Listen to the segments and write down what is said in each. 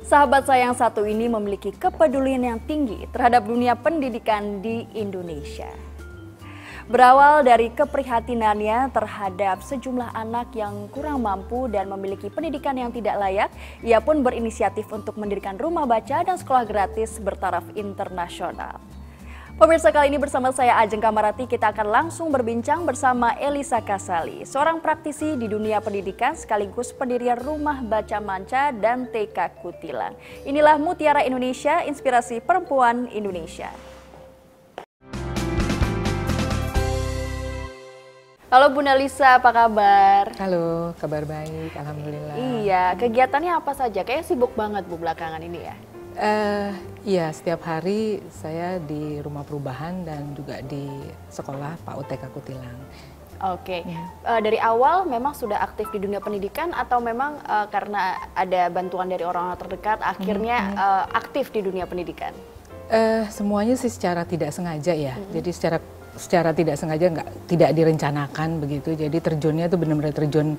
Sahabat saya yang satu ini memiliki kepedulian yang tinggi terhadap dunia pendidikan di Indonesia. Berawal dari keprihatinannya terhadap sejumlah anak yang kurang mampu dan memiliki pendidikan yang tidak layak, ia pun berinisiatif untuk mendirikan rumah baca dan sekolah gratis bertaraf internasional. Pemirsa, kali ini bersama saya Ajeng Kamarati, kita akan langsung berbincang bersama Elisa Kasali, seorang praktisi di dunia pendidikan sekaligus pendirian Rumah Baca Manca dan TK Kutilang. Inilah Mutiara Indonesia, inspirasi perempuan Indonesia. Halo Bunda Lisa, apa kabar? Halo, kabar baik, alhamdulillah. Iya, kegiatannya apa saja? Kayaknya sibuk banget Bu belakangan ini ya. Iya, setiap hari saya di rumah perubahan dan juga di sekolah PAUD TK Kutilang. Oke, dari awal memang sudah aktif di dunia pendidikan atau memang karena ada bantuan dari orang-orang terdekat akhirnya aktif di dunia pendidikan? Semuanya sih secara tidak sengaja ya, jadi secara tidak sengaja tidak direncanakan begitu, jadi terjunnya itu benar-benar terjun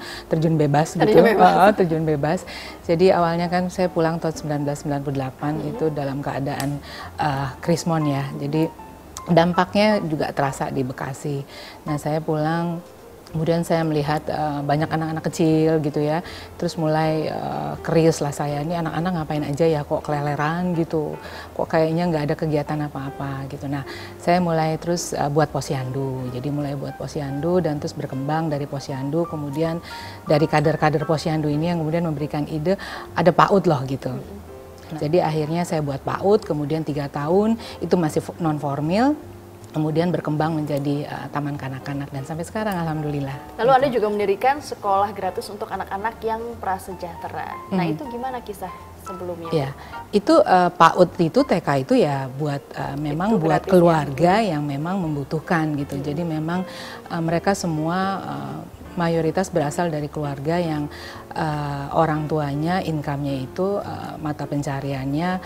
bebas gitu. Terjun bebas. Jadi awalnya kan saya pulang tahun 1998 itu dalam keadaan krismon ya, jadi dampaknya juga terasa di Bekasi. Nah saya pulang, kemudian saya melihat banyak anak-anak kecil gitu ya, terus mulai curious lah saya, ini anak-anak ngapain aja ya, kok keleleran gitu, kok kayaknya nggak ada kegiatan apa-apa gitu. Nah saya mulai terus buat posyandu, jadi mulai buat posyandu dan terus berkembang dari posyandu, kemudian dari kader-kader posyandu ini yang kemudian memberikan ide, ada PAUD loh gitu. Jadi akhirnya saya buat PAUD, kemudian 3 tahun itu masih non-formal, kemudian berkembang menjadi taman kanak-kanak dan sampai sekarang alhamdulillah. Lalu Anda juga mendirikan sekolah gratis untuk anak-anak yang prasejahtera. Nah itu gimana kisah sebelumnya? Ya, itu PAUD itu TK itu ya buat memang itu buat keluarga yang memang membutuhkan gitu. Jadi memang mereka semua mayoritas berasal dari keluarga yang orang tuanya income-nya itu mata pencariannya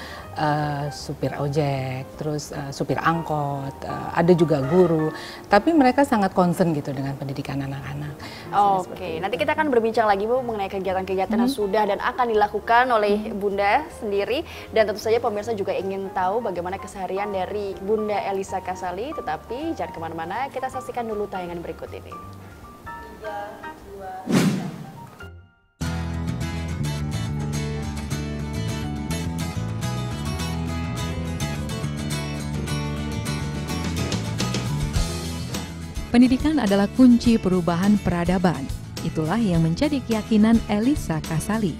supir ojek, terus supir angkot, ada juga guru, tapi mereka sangat concern gitu dengan pendidikan anak-anak. Oke, nanti kita akan berbincang lagi Bu mengenai kegiatan-kegiatan yang sudah dan akan dilakukan oleh Bunda sendiri, dan tentu saja pemirsa juga ingin tahu bagaimana keseharian dari Bunda Elisa Kasali, tetapi jangan kemana-mana, kita saksikan dulu tayangan berikut ini. Pendidikan adalah kunci perubahan peradaban. Itulah yang menjadi keyakinan Elisa Kasali.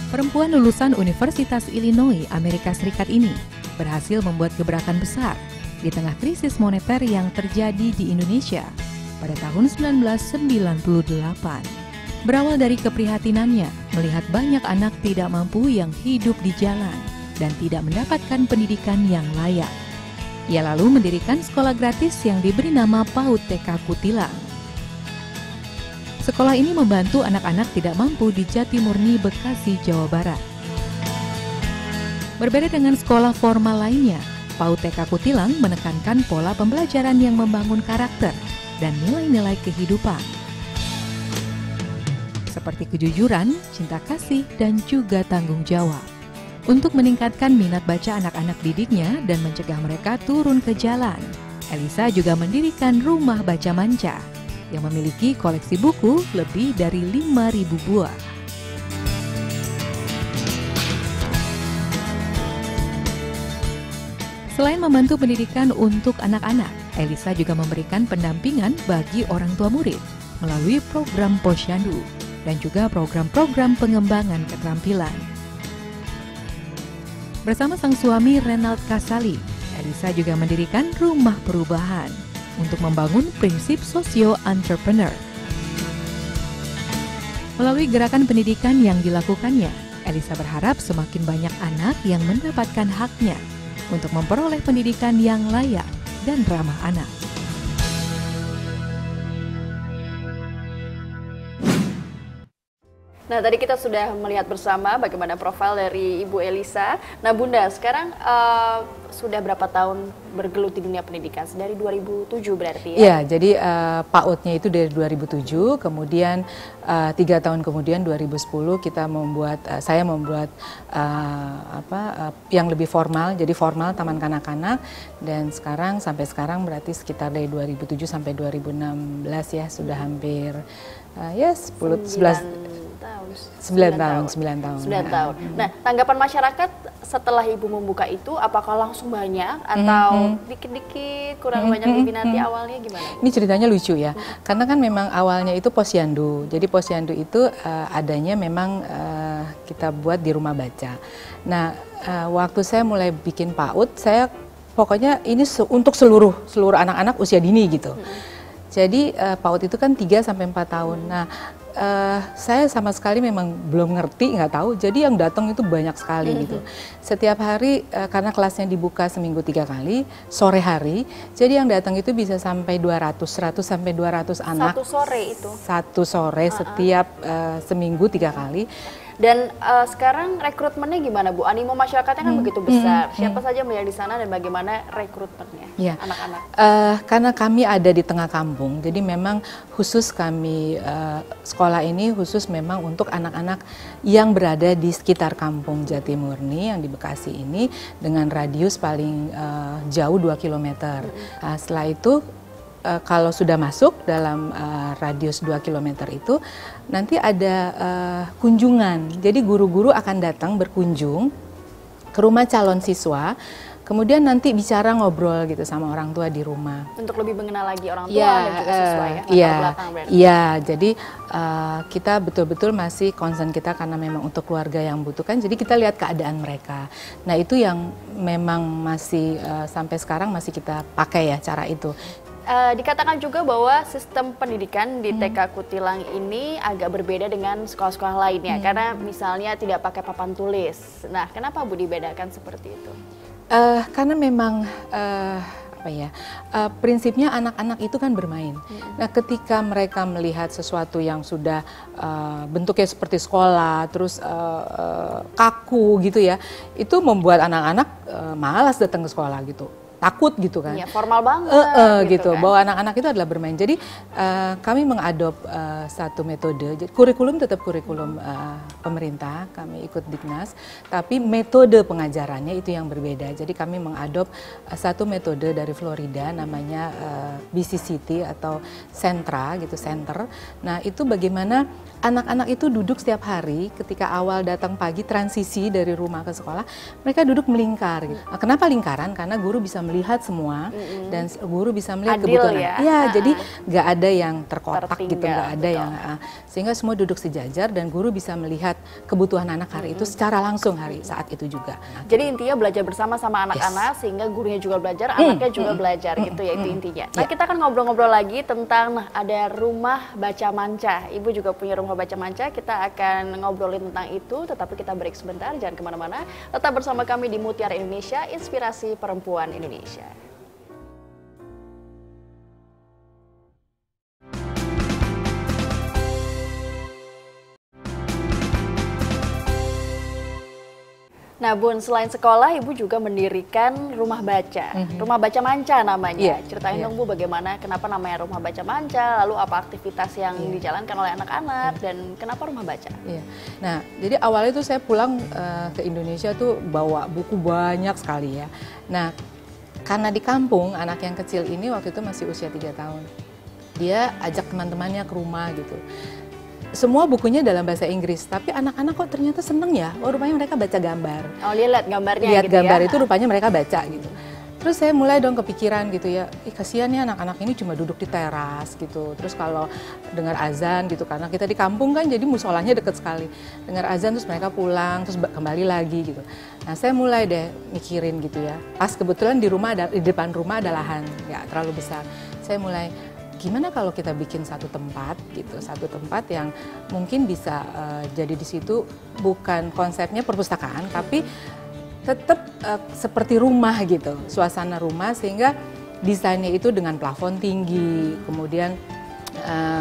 Perempuan lulusan Universitas Illinois, Amerika Serikat ini berhasil membuat gebrakan besar di tengah krisis moneter yang terjadi di Indonesia pada tahun 1998. Berawal dari keprihatinannya melihat banyak anak tidak mampu yang hidup di jalan dan tidak mendapatkan pendidikan yang layak. Ia lalu mendirikan sekolah gratis yang diberi nama PAUD TK Kutilang. Sekolah ini membantu anak-anak tidak mampu di Jatimurni, Bekasi, Jawa Barat. Berbeda dengan sekolah formal lainnya, PAUD TK Kutilang menekankan pola pembelajaran yang membangun karakter dan nilai-nilai kehidupan, seperti kejujuran, cinta kasih, dan juga tanggung jawab. Untuk meningkatkan minat baca anak-anak didiknya dan mencegah mereka turun ke jalan, Elisa juga mendirikan Rumah Baca Manca yang memiliki koleksi buku lebih dari 5.000 buah. Selain membantu pendidikan untuk anak-anak, Elisa juga memberikan pendampingan bagi orang tua murid melalui program posyandu dan juga program-program pengembangan keterampilan. Bersama sang suami Renald Kasali, Elisa juga mendirikan rumah perubahan untuk membangun prinsip sosio-entrepreneur. Melalui gerakan pendidikan yang dilakukannya, Elisa berharap semakin banyak anak yang mendapatkan haknya untuk memperoleh pendidikan yang layak dan ramah anak. Nah, tadi kita sudah melihat bersama bagaimana profil dari Ibu Elisa. Nah, Bunda, sekarang sudah berapa tahun bergelut di dunia pendidikan? Dari 2007 berarti ya? Iya, jadi PAUD-nya itu dari 2007, kemudian 3 tahun kemudian 2010 saya membuat yang lebih formal, jadi formal Taman Kanak-Kanak, dan sampai sekarang berarti sekitar dari 2007 sampai 2016 ya, sudah hampir 9 tahun. Nah, tanggapan masyarakat setelah Ibu membuka itu, apakah langsung banyak atau dikit-dikit, kurang banyak diminati awalnya gimana? Ini ceritanya lucu ya, karena kan memang awalnya itu posyandu. Jadi posyandu itu adanya memang kita buat di rumah baca. Nah, waktu saya mulai bikin PAUD, saya pokoknya ini untuk seluruh anak-anak usia dini gitu. Jadi PAUD itu kan 3 sampai 4 tahun. Nah, saya sama sekali memang belum ngerti, nggak tahu. Jadi yang datang itu banyak sekali gitu. Setiap hari karena kelasnya dibuka seminggu 3 kali, sore hari. Jadi yang datang itu bisa sampai 100 sampai 200 anak. Satu sore itu? Satu sore setiap seminggu 3 kali. Dan sekarang rekrutmennya gimana, Bu? Animo masyarakatnya kan begitu besar. Siapa saja melihat di sana dan bagaimana rekrutmennya anak-anak? Karena kami ada di tengah kampung, jadi memang khusus kami sekolah ini khusus memang untuk anak-anak yang berada di sekitar kampung Jatimurni yang di Bekasi ini dengan radius paling jauh 2 km. Setelah itu kalau sudah masuk dalam radius 2 km itu nanti ada kunjungan. Jadi guru-guru akan datang berkunjung ke rumah calon siswa. Kemudian nanti bicara ngobrol gitu sama orang tua di rumah. Untuk lebih mengenal lagi orang tua dan juga siswa ya? Iya, jadi kita betul-betul masih concern kita karena memang untuk keluarga yang butuhkan. Jadi kita lihat keadaan mereka. Nah itu yang memang masih sampai sekarang masih kita pakai ya cara itu. Dikatakan juga bahwa sistem pendidikan di TK Kutilang ini agak berbeda dengan sekolah-sekolah lainnya karena misalnya tidak pakai papan tulis. Nah, kenapa Bu dibedakan seperti itu? Karena memang prinsipnya anak-anak itu kan bermain. Nah, ketika mereka melihat sesuatu yang sudah bentuknya seperti sekolah, terus kaku gitu ya, itu membuat anak-anak malas datang ke sekolah gitu. Takut gitu kan. Ya, formal banget gitu kan. Bahwa anak-anak itu adalah bermain. Jadi kami mengadop satu metode, kurikulum tetap kurikulum pemerintah, kami ikut Dignas, tapi metode pengajarannya itu yang berbeda. Jadi kami mengadop satu metode dari Florida namanya BCCT atau Sentra gitu, Center. Nah, itu bagaimana anak-anak itu duduk setiap hari ketika awal datang pagi transisi dari rumah ke sekolah, mereka duduk melingkar gitu. Nah, kenapa lingkaran? Karena guru bisa melihat semua dan guru bisa melihat adil kebutuhan. Ya, jadi nggak ada yang terkotak gitu, nggak ada betul. yang sehingga semua duduk sejajar dan guru bisa melihat kebutuhan anak hari itu secara langsung saat itu juga. Jadi intinya belajar bersama sama anak-anak sehingga gurunya juga belajar, anaknya juga belajar gitu ya, itu intinya. Nah, kita akan ngobrol-ngobrol lagi tentang ada rumah baca manca. Ibu juga punya rumah baca manca, kita akan ngobrolin tentang itu, tetapi kita break sebentar, jangan kemana-mana. Tetap bersama kami di Mutiara Indonesia, Inspirasi Perempuan Indonesia. Nah Bun, selain sekolah, Ibu juga mendirikan rumah baca, rumah baca manca namanya. Ceritain dong Bu, bagaimana, kenapa namanya rumah baca manca, lalu apa aktivitas yang dijalankan oleh anak-anak, dan kenapa rumah baca? Nah, jadi awalnya tuh saya pulang ke Indonesia tuh bawa buku banyak sekali ya. Nah, karena di kampung, anak yang kecil ini waktu itu masih usia 3 tahun. Dia ajak teman-temannya ke rumah gitu. Semua bukunya dalam bahasa Inggris, tapi anak-anak kok ternyata seneng ya, rupanya mereka baca gambar. Oh, dia lihat gambarnya lihat gitu gambar ya? itu rupanya mereka baca gitu. Terus saya mulai dong kepikiran gitu ya, kasihan ya anak-anak ini cuma duduk di teras gitu. Terus kalau dengar azan gitu, karena kita di kampung kan jadi musolanya deket sekali. Dengar azan terus mereka pulang, terus kembali lagi gitu. Nah saya mulai deh mikirin gitu ya, pas kebetulan di depan rumah ada lahan, nggak terlalu besar. Saya mulai, gimana kalau kita bikin satu tempat gitu, satu tempat yang mungkin bisa jadi di situ bukan konsepnya perpustakaan, tapi tetap seperti rumah gitu, suasana rumah, sehingga desainnya itu dengan plafon tinggi, kemudian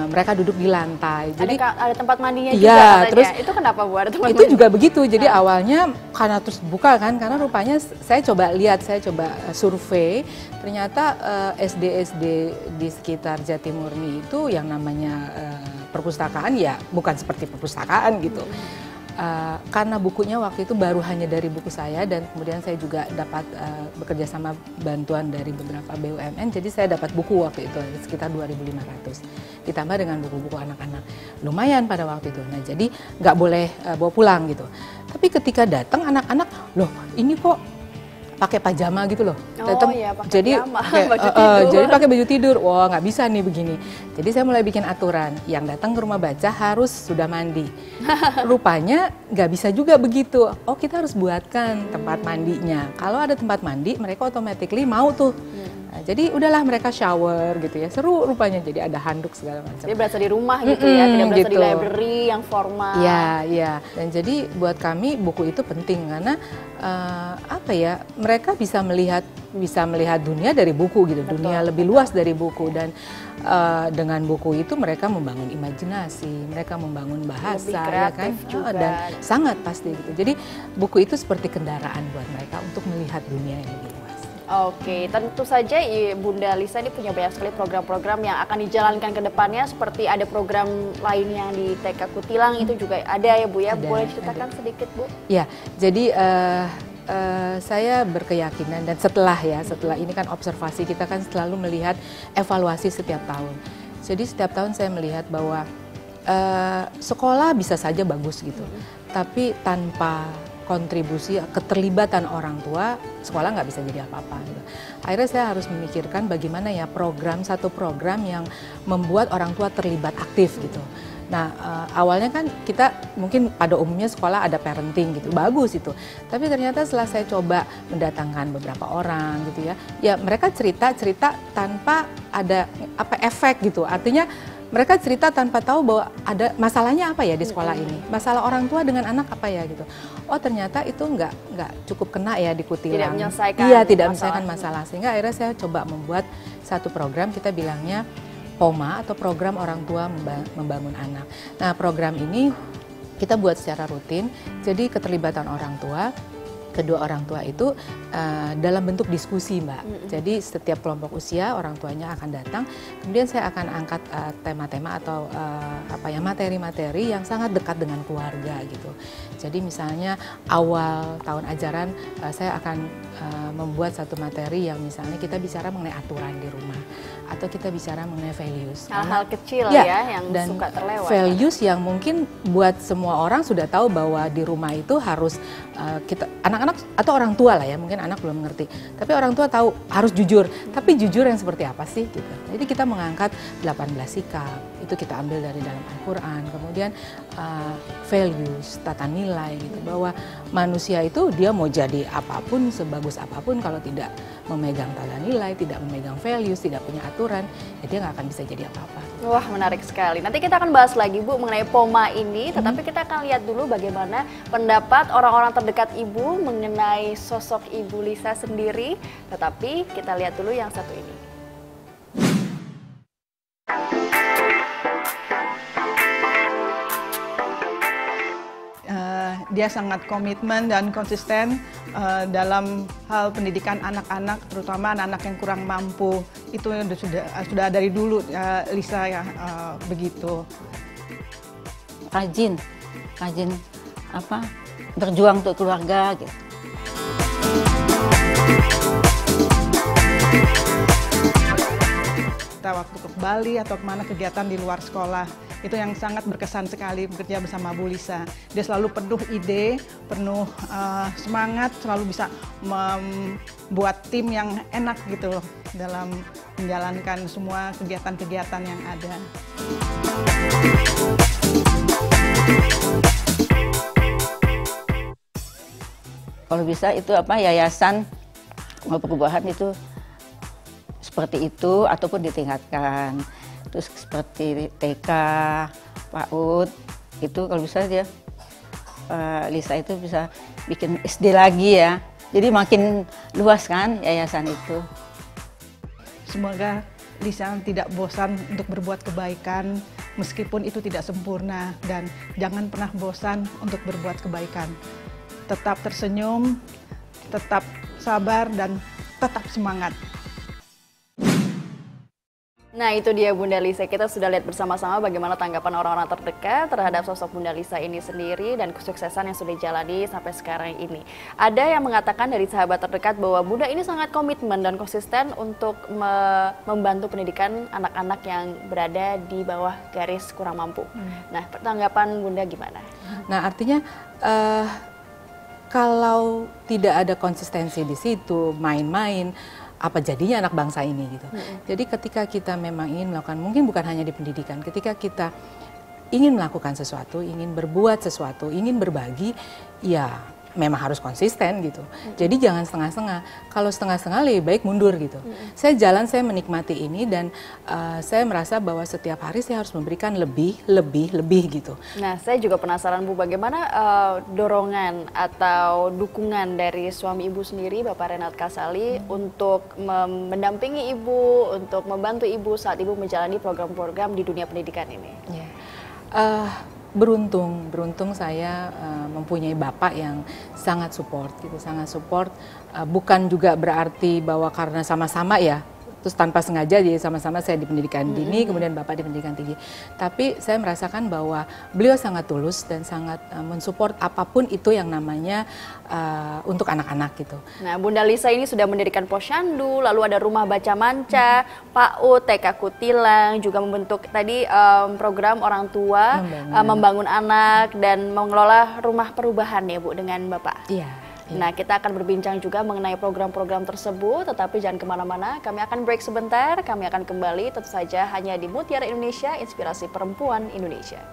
mereka duduk di lantai. Jadi ada tempat mandinya juga iya, katanya. terus Itu kenapa Bu ada tempat itu mandi? juga begitu. Jadi awalnya karena terus buka kan, karena rupanya saya coba survei, ternyata SD-SD di sekitar Jatimurni itu yang namanya perpustakaan ya bukan seperti perpustakaan gitu. Karena bukunya waktu itu baru hanya dari buku saya, dan kemudian saya juga dapat bekerja sama bantuan dari beberapa BUMN, jadi saya dapat buku waktu itu sekitar 2.500 ditambah dengan buku-buku anak-anak, lumayan pada waktu itu. Nah jadi nggak boleh bawa pulang gitu. Tapi ketika datang anak-anak, loh ini kok pakai pajama gitu loh. Oh iya, pakai jadi pajama, baju tidur. jadi pakai baju tidur. Wah, nggak bisa nih begini. Jadi saya mulai bikin aturan, yang datang ke rumah baca harus sudah mandi. Rupanya nggak bisa juga begitu. Oh, kita harus buatkan tempat mandinya. Kalau ada tempat mandi, mereka automatically mau tuh. Nah, jadi udahlah mereka shower gitu ya. Seru rupanya, jadi ada handuk segala macam. Jadi berasa di rumah gitu ya, tidak berasa gitu. di library yang formal. Iya, iya. Dan jadi buat kami buku itu penting karena apa ya? Mereka bisa melihat dunia dari buku gitu. Betul, dunia lebih luas dari buku, dan dengan buku itu mereka membangun imajinasi, mereka membangun bahasa, lebih ya kan? kreatif juga. Dan sangat pasti gitu. Jadi buku itu seperti kendaraan buat mereka untuk melihat dunia yang lebih luas. Oke, tentu saja Bunda Lisa ini punya banyak sekali program-program yang akan dijalankan ke depannya, seperti ada program lain yang di TK Kutilang itu juga ada ya Bu ya. Boleh ceritakan sedikit Bu? Ya, jadi saya berkeyakinan, dan setelah ini kan observasi kita kan selalu melihat evaluasi setiap tahun. Jadi setiap tahun saya melihat bahwa sekolah bisa saja bagus gitu, tapi tanpa kontribusi keterlibatan orang tua, sekolah nggak bisa jadi apa-apa gitu. Akhirnya saya harus memikirkan bagaimana ya satu program yang membuat orang tua terlibat aktif gitu. Nah, awalnya kan kita mungkin pada umumnya sekolah ada parenting gitu, bagus itu. Tapi ternyata setelah saya coba mendatangkan beberapa orang gitu ya mereka cerita tanpa ada efek gitu. Artinya mereka cerita tanpa tahu bahwa ada masalahnya apa ya di sekolah ini, masalah orang tua dengan anak apa ya gitu. Oh ternyata itu nggak cukup kena ya di Kutilang. Tidak menyelesaikan. Iya, tidak menyelesaikan masalah. Sehingga akhirnya saya coba membuat satu program, kita bilangnya POMA atau Program Orang Tua Membangun Anak. Nah program ini kita buat secara rutin, jadi keterlibatan orang tua, kedua orang tua itu dalam bentuk diskusi Mbak. Jadi setiap kelompok usia orang tuanya akan datang, kemudian saya akan angkat tema-tema atau materi-materi yang sangat dekat dengan keluarga gitu. Jadi misalnya awal tahun ajaran saya akan membuat satu materi yang misalnya kita bicara mengenai aturan di rumah, atau kita bicara mengenai values. Hal-hal kecil ya yang dan suka terlewat. Values yang mungkin buat semua orang sudah tahu bahwa di rumah itu harus kita anak-anak atau orang tua lah ya, mungkin anak belum ngerti, tapi orang tua tahu harus jujur. Tapi jujur yang seperti apa sih gitu. Jadi kita mengangkat 18 sikap, itu kita ambil dari dalam Al-Quran. Kemudian values, tata nilai gitu, bahwa manusia itu dia mau jadi apapun, sebagus apapun, kalau tidak memegang tata nilai, tidak memegang values, tidak punya aturan, ya dia nggak akan bisa jadi apa-apa. Wah, menarik sekali. Nanti kita akan bahas lagi Bu mengenai POMA ini, tetapi kita akan lihat dulu bagaimana pendapat orang-orang terdekat Ibu mengenai sosok Ibu Lisa sendiri. Tetapi kita lihat dulu yang satu ini. Dia sangat komitmen dan konsisten dalam hal pendidikan anak-anak, terutama anak-anak yang kurang mampu. Itu sudah dari dulu Lisa ya begitu. Rajin berjuang untuk keluarga gitu. Kita waktu ke Bali atau kemana kegiatan di luar sekolah, itu yang sangat berkesan sekali bekerja bersama Bu Lisa. Dia selalu penuh ide, penuh semangat, selalu bisa membuat tim yang enak gitu dalam menjalankan semua kegiatan-kegiatan yang ada. Kalau bisa itu yayasan perubahan itu seperti itu ataupun ditingkatkan. Terus seperti TK, PAUD, itu kalau bisa dia Lisa itu bisa bikin SD lagi ya. Jadi makin luas kan yayasan itu. Semoga Lisa tidak bosan untuk berbuat kebaikan meskipun itu tidak sempurna, dan jangan pernah bosan untuk berbuat kebaikan. Tetap tersenyum, tetap sabar, dan tetap semangat. Nah itu dia Bunda Lisa, kita sudah lihat bersama-sama bagaimana tanggapan orang-orang terdekat terhadap sosok Bunda Lisa ini sendiri dan kesuksesan yang sudah dijalani sampai sekarang ini. Ada yang mengatakan dari sahabat terdekat bahwa Bunda ini sangat komitmen dan konsisten untuk membantu pendidikan anak-anak yang berada di bawah garis kurang mampu. Nah tanggapan Bunda gimana? Nah artinya kalau tidak ada konsistensi di situ, main-main, apa jadinya anak bangsa ini gitu. Jadi ketika kita memang ingin melakukan, mungkin bukan hanya di pendidikan, ketika kita ingin melakukan sesuatu, ingin berbuat sesuatu, ingin berbagi, ya memang harus konsisten gitu. Jadi jangan setengah-setengah. Kalau setengah-setengah lebih baik mundur gitu. Saya jalan, saya menikmati ini, dan saya merasa bahwa setiap hari saya harus memberikan lebih gitu. Nah saya juga penasaran Bu, bagaimana dorongan atau dukungan dari suami Ibu sendiri, Bapak Renat Kasali, untuk mendampingi Ibu, untuk membantu Ibu saat Ibu menjalani program-program di dunia pendidikan ini? Beruntung saya mempunyai bapak yang sangat support gitu, bukan juga berarti bahwa karena sama-sama ya, terus tanpa sengaja jadi sama-sama saya di pendidikan dini, kemudian bapak di pendidikan tinggi. Tapi saya merasakan bahwa beliau sangat tulus dan sangat mensupport apapun itu yang namanya untuk anak-anak gitu. Nah Bunda Lisa ini sudah mendirikan Posyandu, lalu ada Rumah Baca Manca, PAUD, TK Kutilang, juga membentuk tadi program orang tua, membangun anak, dan mengelola rumah perubahan ya Bu dengan Bapak. Iya. Nah kita akan berbincang juga mengenai program-program tersebut, tetapi jangan kemana-mana, kami akan break sebentar, kami akan kembali tentu saja hanya di Mutiara Indonesia, Inspirasi Perempuan Indonesia.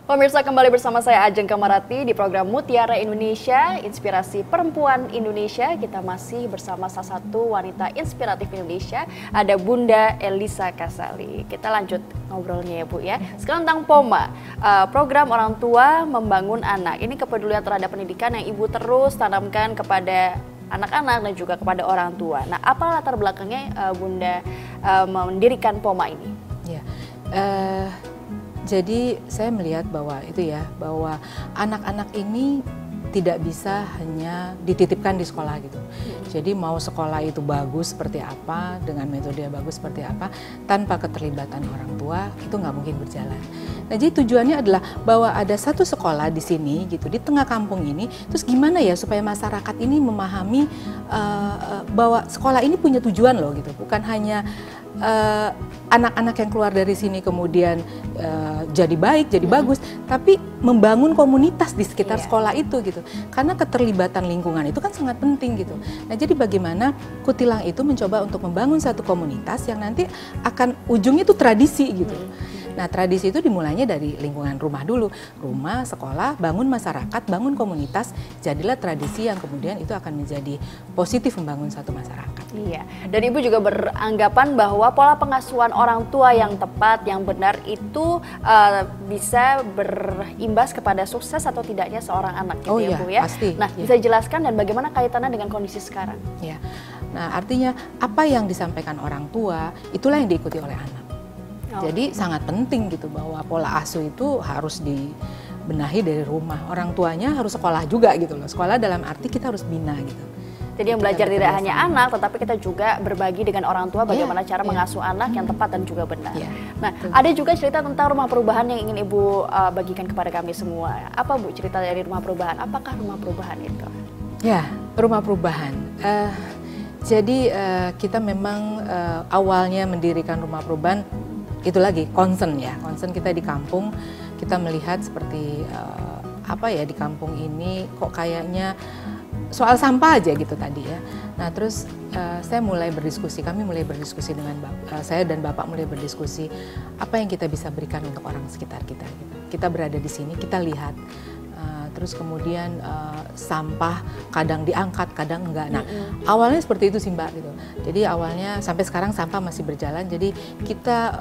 Pemirsa, kembali bersama saya Ajeng Kamarati di program Mutiara Indonesia, Inspirasi Perempuan Indonesia. Kita masih bersama salah satu wanita inspiratif Indonesia, ada Bunda Elisa Kasali. Kita lanjut ngobrolnya ya Bu ya. Sekarang tentang POMA, program orang tua membangun anak. Ini kepedulian terhadap pendidikan yang Ibu terus tanamkan kepada anak-anak dan juga kepada orang tua. Nah, apa latar belakangnya Bunda mendirikan POMA ini? Ya. Jadi saya melihat bahwa bahwa anak-anak ini tidak bisa hanya dititipkan di sekolah gitu. Jadi mau sekolah itu bagus seperti apa, dengan metode yang bagus seperti apa, tanpa keterlibatan orang tua itu nggak mungkin berjalan. Nah jadi tujuannya adalah bahwa ada satu sekolah di sini gitu, di tengah kampung ini, terus gimana ya supaya masyarakat ini memahami bahwa sekolah ini punya tujuan loh gitu, bukan hanya anak-anak yang keluar dari sini kemudian jadi baik, jadi bagus, tapi membangun komunitas di sekitar sekolah itu gitu. Karena keterlibatan lingkungan itu kan sangat penting gitu. Nah, jadi bagaimana Kutilang itu mencoba untuk membangun satu komunitas yang nanti akan ujungnya itu tradisi gitu. Nah, tradisi itu dimulainya dari lingkungan rumah dulu. Rumah, sekolah, bangun masyarakat, bangun komunitas, jadilah tradisi yang kemudian itu akan menjadi positif membangun satu masyarakat. Iya, dan Ibu juga beranggapan bahwa pola pengasuhan orang tua yang tepat, yang benar itu bisa berimbas kepada sukses atau tidaknya seorang anak gitu ya Bu ya. Pasti. Nah, bisa jelaskan dan bagaimana kaitannya dengan kondisi sekarang? Ya. Nah, artinya apa yang disampaikan orang tua, itulah yang diikuti oleh anak. Jadi sangat penting gitu bahwa pola asuh itu harus dibenahi dari rumah. Orang tuanya harus sekolah juga gitu loh. Sekolah dalam arti kita harus bina gitu. Jadi yang belajar tidak hanya anak, tetapi kita juga berbagi dengan orang tua bagaimana cara mengasuh anak yang tepat dan juga benar. Nah, ada juga cerita tentang rumah perubahan yang ingin Ibu bagikan kepada kami semua. Apa Bu cerita dari rumah perubahan? Apakah rumah perubahan itu? Ya, rumah perubahan. Jadi kita memang awalnya mendirikan rumah perubahan itu lagi concern kita di kampung, kita melihat seperti di kampung ini kok kayaknya soal sampah aja gitu tadi ya. Nah terus kami mulai berdiskusi dengan saya dan Bapak mulai berdiskusi apa yang kita bisa berikan untuk orang sekitar kita gitu. Kita berada di sini, kita lihat terus kemudian sampah kadang diangkat, kadang enggak. Nah, awalnya seperti itu sih Mbak gitu. Jadi awalnya sampai sekarang sampah masih berjalan. Jadi kita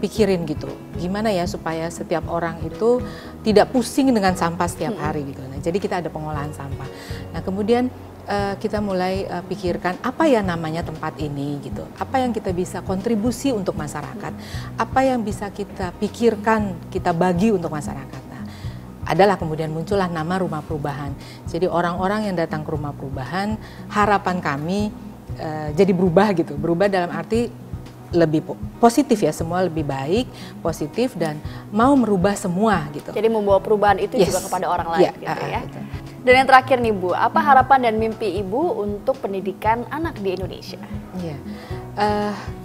pikirin gitu, gimana ya supaya setiap orang itu tidak pusing dengan sampah setiap hari gitu. Nah, jadi kita ada pengolahan sampah. Nah, kemudian kita mulai pikirkan apa ya namanya tempat ini gitu, apa yang kita bisa kontribusi untuk masyarakat, apa yang bisa kita pikirkan, kita bagi untuk masyarakat. Nah, adalah kemudian muncullah nama Rumah Perubahan. Jadi orang-orang yang datang ke Rumah Perubahan, harapan kami jadi berubah gitu, berubah dalam arti lebih positif ya, semua lebih baik, positif dan mau merubah semua gitu. Jadi membawa perubahan itu juga kepada orang lain gitu ya. Dan yang terakhir nih Bu, apa harapan dan mimpi Ibu untuk pendidikan anak di Indonesia? Iya,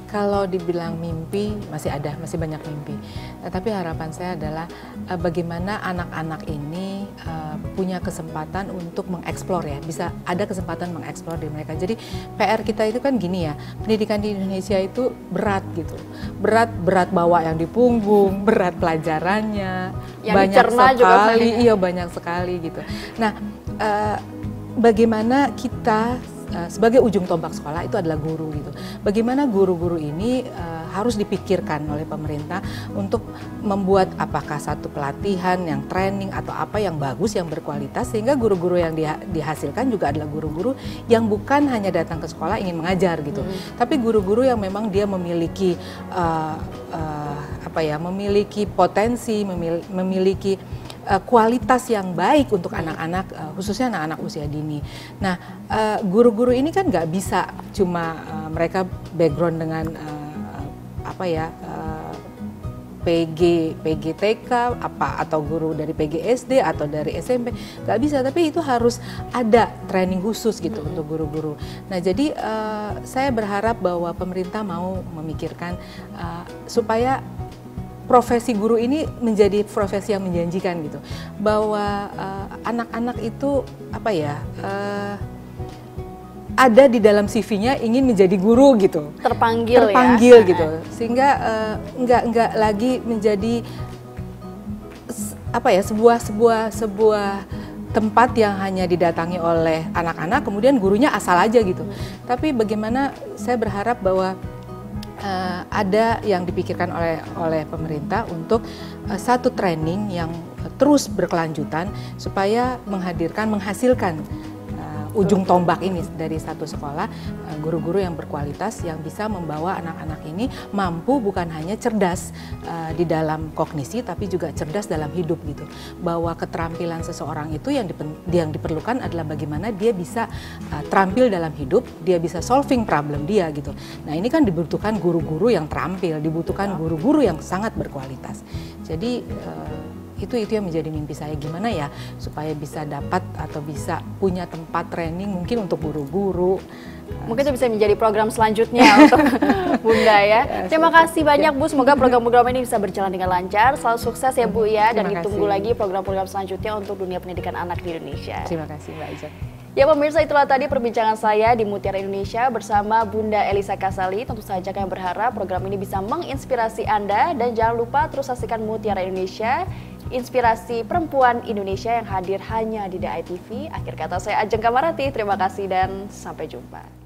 kalau dibilang mimpi masih banyak mimpi. Tapi harapan saya adalah bagaimana anak-anak ini punya kesempatan untuk mengeksplor ya, bisa ada kesempatan mengeksplor di mereka. Jadi PR kita itu kan gini ya, pendidikan di Indonesia itu berat gitu, berat bawa yang di punggung, berat pelajarannya, yang banyak sekali, juga banyak sekali gitu. Nah, bagaimana kita sebagai ujung tombak sekolah itu adalah guru gitu. Bagaimana guru-guru ini harus dipikirkan oleh pemerintah untuk membuat apakah satu pelatihan yang training atau apa yang bagus, yang berkualitas, sehingga guru-guru yang dihasilkan juga adalah guru-guru yang bukan hanya datang ke sekolah ingin mengajar gitu, tapi guru-guru yang memang dia memiliki memiliki potensi, memiliki kualitas yang baik untuk anak-anak, khususnya anak-anak usia dini. Nah, guru-guru ini kan nggak bisa cuma mereka background dengan PGTK atau guru dari PGSD atau dari SMP, nggak bisa. Tapi itu harus ada training khusus gitu untuk guru-guru. Nah, jadi saya berharap bahwa pemerintah mau memikirkan supaya profesi guru ini menjadi profesi yang menjanjikan gitu, bahwa anak-anak itu ada di dalam CV-nya ingin menjadi guru gitu, terpanggil ya? Gitu, sehingga nggak lagi menjadi sebuah tempat yang hanya didatangi oleh anak-anak kemudian gurunya asal aja gitu. Tapi bagaimana saya berharap bahwa ada yang dipikirkan oleh pemerintah untuk satu training yang terus berkelanjutan supaya menghasilkan ujung tombak ini dari satu sekolah, guru-guru yang berkualitas yang bisa membawa anak-anak ini mampu bukan hanya cerdas di dalam kognisi tapi juga cerdas dalam hidup gitu. Bahwa keterampilan seseorang itu yang diperlukan adalah bagaimana dia bisa terampil dalam hidup, dia bisa solving problem dia gitu. Nah, ini kan dibutuhkan guru-guru yang terampil, dibutuhkan guru-guru yang sangat berkualitas. Jadi itu yang menjadi mimpi saya, gimana ya supaya bisa dapat atau bisa punya tempat training mungkin untuk guru-guru. Mungkin itu bisa menjadi program selanjutnya untuk Bunda ya. Terima kasih banyak Bu, semoga program-program ini bisa berjalan dengan lancar. Selalu sukses ya Bu ya, dan ditunggu lagi program-program selanjutnya untuk dunia pendidikan anak di Indonesia. Terima kasih Mbak Iza. Ya pemirsa, itulah tadi perbincangan saya di Mutiara Indonesia bersama Bunda Elisa Kasali. Tentu saja kami berharap program ini bisa menginspirasi Anda, dan jangan lupa terus saksikan Mutiara Indonesia, inspirasi perempuan Indonesia yang hadir hanya di DAI TV. Akhir kata saya Ajeng Kamarati, terima kasih dan sampai jumpa.